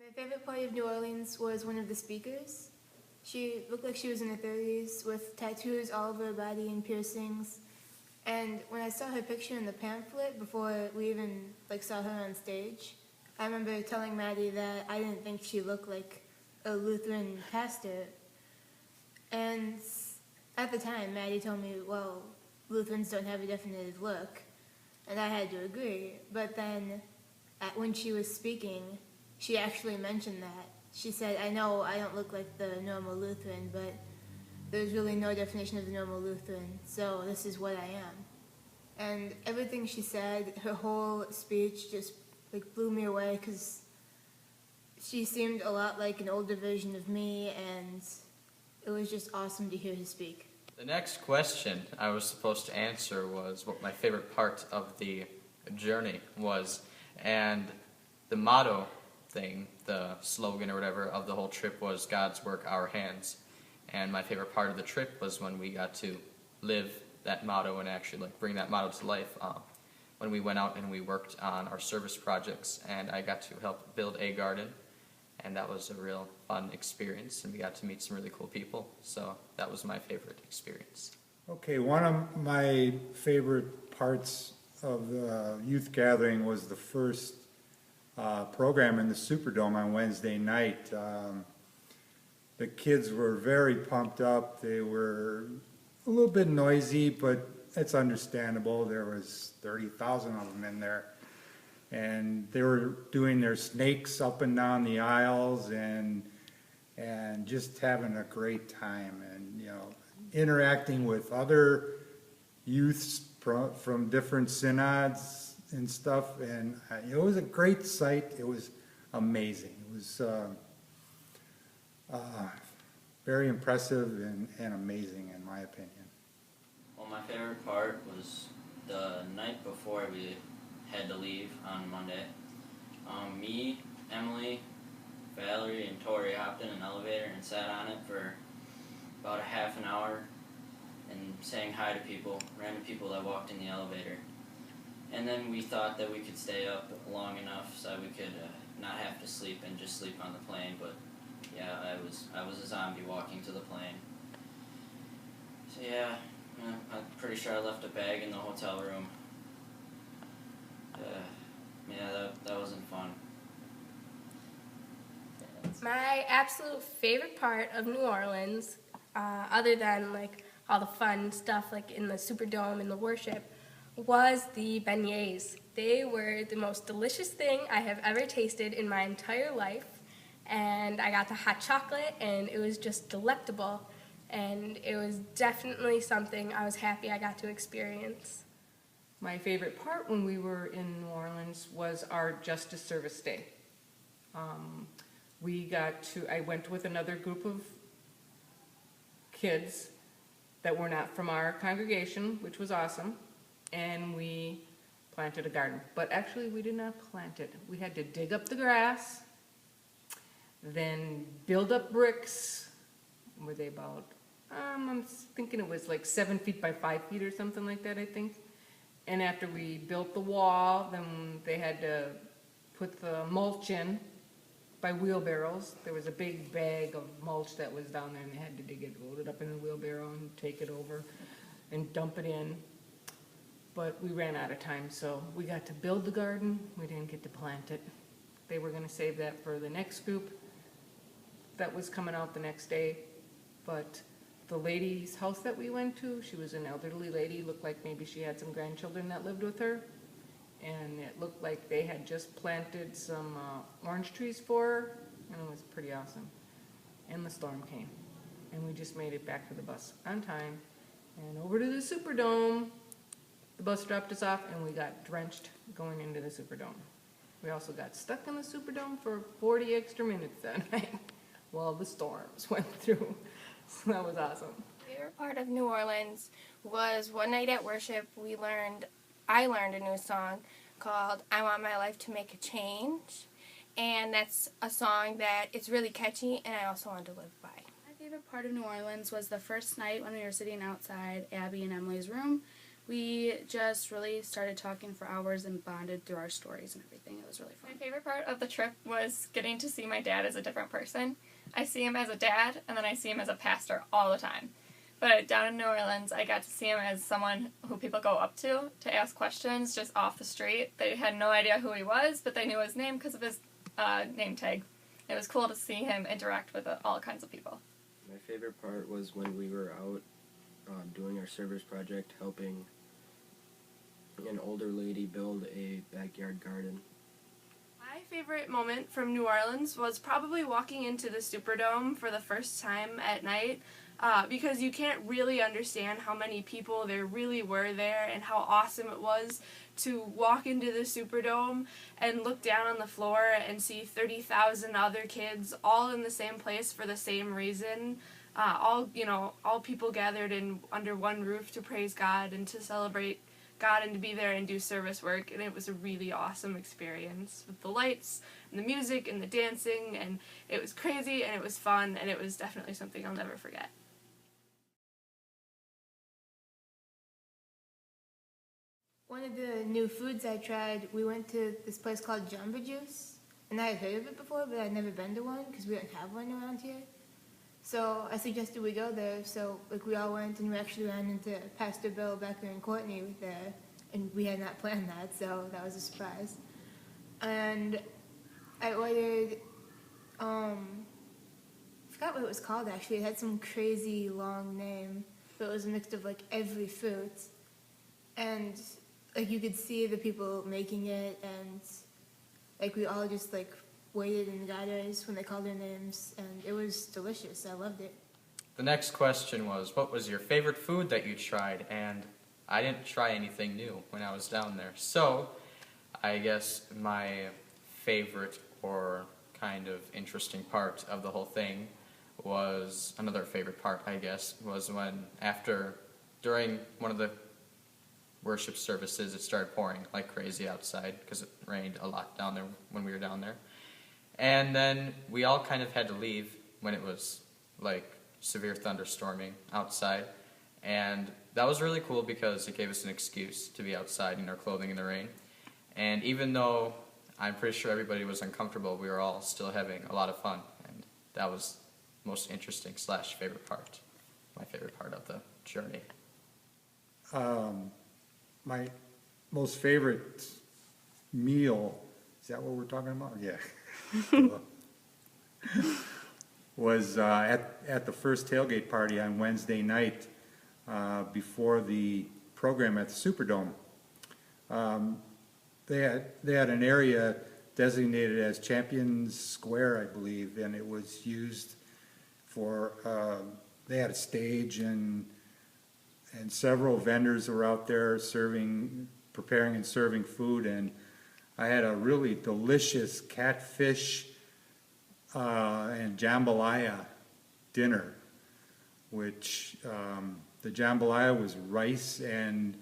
My favorite part of New Orleans was one of the speakers. She looked like she was in her 30s with tattoos all over her body and piercings. And when I saw her picture in the pamphlet before we even saw her on stage, I remember telling Maddie that I didn't think she looked like a Lutheran pastor. And at the time, Maddie told me, well, Lutherans don't have a definitive look. And I had to agree. But then when she was speaking, she actually mentioned that. She said, I know I don't look like the normal Lutheran, but there's really no definition of the normal Lutheran, so this is what I am. And everything she said, her whole speech just blew me away because she seemed a lot like an older version of me, and it was just awesome to hear her speak. The next question I was supposed to answer was what my favorite part of the journey was, and the motto thing, the slogan or whatever of the whole trip was God's work, our hands. And my favorite part of the trip was when we got to live that motto and actually bring that motto to life. When we went out and we worked on our service projects, and I got to help build a garden, and that was a real fun experience, and we got to meet some really cool people. So that was my favorite experience. Okay, one of my favorite parts of the youth gathering was the first program in the Superdome on Wednesday night. The kids were very pumped up. They were a little bit noisy, but it's understandable. There was 30,000 of them in there. And they were doing their snakes up and down the aisles and just having a great time, and interacting with other youths from different synods and stuff, and it was a great sight. It was amazing. It was very impressive and amazing, in my opinion. Well, my favorite part was the night before we had to leave on Monday. Me, Emily, Valerie, and Tori hopped in an elevator and sat on it for about a half an hour and saying hi to people, random people that walked in the elevator. And then we thought that we could stay up long enough so we could not have to sleep and just sleep on the plane, but yeah, I was a zombie walking to the plane. So yeah, I'm pretty sure I left a bag in the hotel room. Yeah, that wasn't fun. My absolute favorite part of New Orleans, other than all the fun stuff in the Superdome and the worship, was the beignets. They were the most delicious thing I have ever tasted in my entire life, and I got the hot chocolate, and it was just delectable, and it was definitely something I was happy I got to experience. My favorite part when we were in New Orleans was our Justice Service Day. I went with another group of kids that were not from our congregation, which was awesome, and we planted a garden. But actually, we did not plant it. We had to dig up the grass, then build up bricks. Were they about, I'm thinking it was 7 feet by 5 feet or something like that, I think. And after we built the wall, then they had to put the mulch in by wheelbarrows. There was a big bag of mulch that was down there, and they had to dig it, load it up in a wheelbarrow and take it over and dump it in. But we ran out of time, so we got to build the garden. We didn't get to plant it. They were going to save that for the next group that was coming out the next day. But the lady's house that we went to, she was an elderly lady, looked like maybe she had some grandchildren that lived with her. And it looked like they had just planted some orange trees for her, and it was pretty awesome. And the storm came, and we just made it back to the bus on time and over to the Superdome. The bus dropped us off, and we got drenched going into the Superdome. We also got stuck in the Superdome for 40 extra minutes that night while the storms went through. So that was awesome. My favorite part of New Orleans was one night at worship I learned a new song called I Want My Life to Make a Change, and that's a song that it's really catchy and I also want to live by. My favorite part of New Orleans was the first night when we were sitting outside Abby and Emily's room. We just really started talking for hours and bonded through our stories and everything. It was really fun. My favorite part of the trip was getting to see my dad as a different person. I see him as a dad, and then I see him as a pastor all the time. But down in New Orleans, I got to see him as someone who people go up to ask questions just off the street. They had no idea who he was, but they knew his name because of his name tag. It was cool to see him interact with all kinds of people. My favorite part was when we were out doing our service project, helping an older lady build a backyard garden. My favorite moment from New Orleans was probably walking into the Superdome for the first time at night, because you can't really understand how many people there really were there and how awesome it was to walk into the Superdome and look down on the floor and see 30,000 other kids all in the same place for the same reason. All people gathered under one roof to praise God and to celebrate God and to be there and do service work, and it was a really awesome experience with the lights and the music and the dancing, and it was crazy and it was fun, and it was definitely something I'll never forget. One of the new foods I tried, we went to this place called Jamba Juice, and I had heard of it before, but I'd never been to one because we don't have one around here. So I suggested we go there, so we all went, and we actually ran into Pastor Bill, Becker, and Courtney there, and we had not planned that, so that was a surprise. And I ordered, I forgot what it was called actually. It had some crazy long name, but it was a mix of every fruit, and you could see the people making it, and we all just waited in the gutters when they called their names, and it was delicious. I loved it. The next question was, what was your favorite food that you tried? And I didn't try anything new when I was down there. So I guess my favorite or kind of interesting part of the whole thing was, another favorite part, I guess, was when during one of the worship services, it started pouring like crazy outside because it rained a lot down there when we were down there. And then we all kind of had to leave when it was severe thunderstorming outside. And that was really cool because it gave us an excuse to be outside in our clothing in the rain. And even though I'm pretty sure everybody was uncomfortable, we were all still having a lot of fun. And that was the most interesting / favorite part, my favorite part of the journey. My most favorite meal, is that what we're talking about? Yeah. Was at the first tailgate party on Wednesday night before the program at the Superdome. They had an area designated as Champions Square, I believe, and it was used for, they had a stage and several vendors were out there preparing and serving food, and I had a really delicious catfish and jambalaya dinner, which the jambalaya was rice and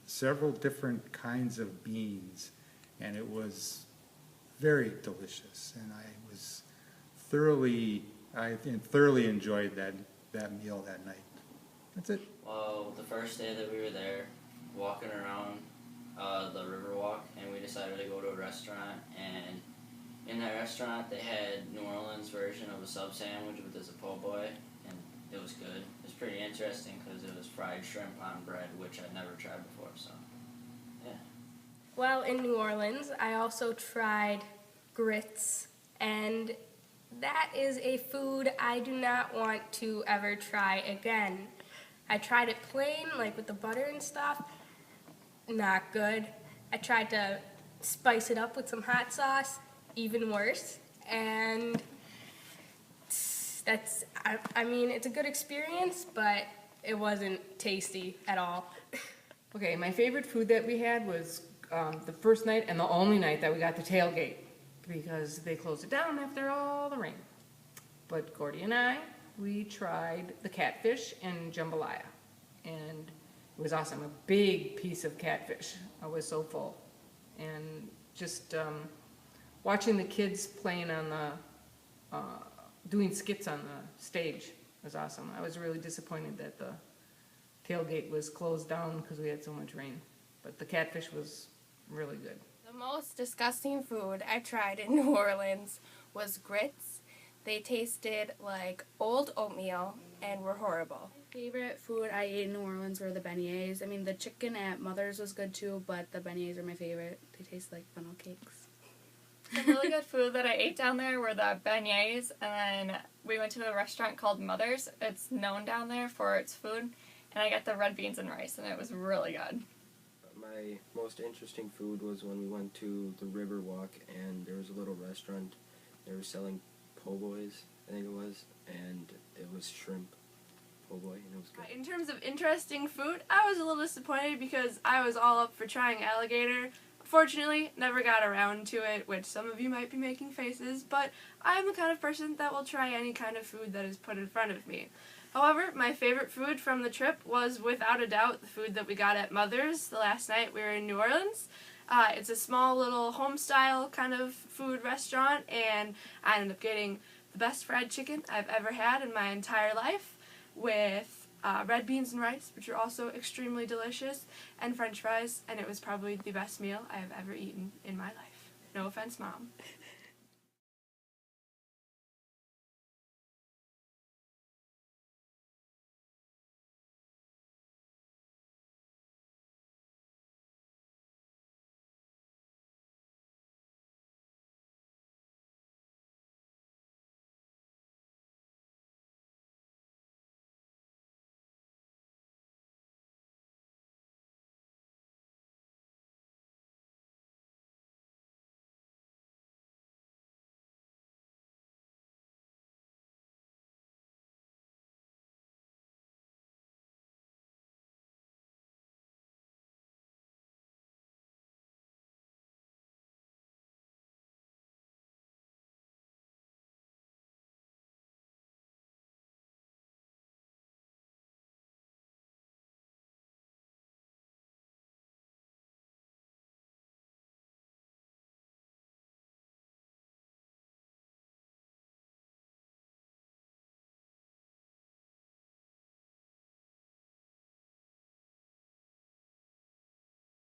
several different kinds of beans, and it was very delicious, and I thoroughly enjoyed that meal that night. That's it. Well, the first day that we were there, walking around the Riverwalk, and we decided to go to a restaurant, and in that restaurant they had New Orleans version of a sub sandwich with a po' boy, and it was good. It was pretty interesting because it was fried shrimp on bread, which I'd never tried before, so yeah. Well, in New Orleans, I also tried grits, and that is a food I do not want to ever try again. I tried it plain, with the butter and stuff. Not good. I tried to spice it up with some hot sauce, even worse. And it's a good experience, but it wasn't tasty at all. Okay, my favorite food that we had was the first night and the only night that we got the tailgate, because they closed it down after all the rain. But Gordy and I, we tried the catfish and jambalaya, and it was awesome. A big piece of catfish. I was so full. And just watching the kids playing on the, doing skits on the stage was awesome. I was really disappointed that tailgate was closed down because we had so much rain. But the catfish was really good. The most disgusting food I tried in New Orleans was grits. They tasted like old oatmeal and were horrible. Favorite food I ate in New Orleans were the beignets. I mean, the chicken at Mother's was good too, but the beignets are my favorite. They taste like funnel cakes. Some really good food that I ate down there were the beignets, and then we went to a restaurant called Mother's. It's known down there for its food, and I got the red beans and rice, and it was really good. My most interesting food was when we went to the river walk, and there was a little restaurant. They were selling po' boys, I think it was, and it was shrimp po' boy, and it was good. In terms of interesting food, I was a little disappointed because I was all up for trying alligator. Fortunately, never got around to it, which some of you might be making faces, but I'm the kind of person that will try any kind of food that is put in front of me. However, my favorite food from the trip was without a doubt the food that we got at Mother's the last night we were in New Orleans. It's a small little home-style kind of food restaurant, and I ended up getting the best fried chicken I've ever had in my entire life with red beans and rice, which are also extremely delicious, and french fries, and it was probably the best meal I have ever eaten in my life. No offense, Mom.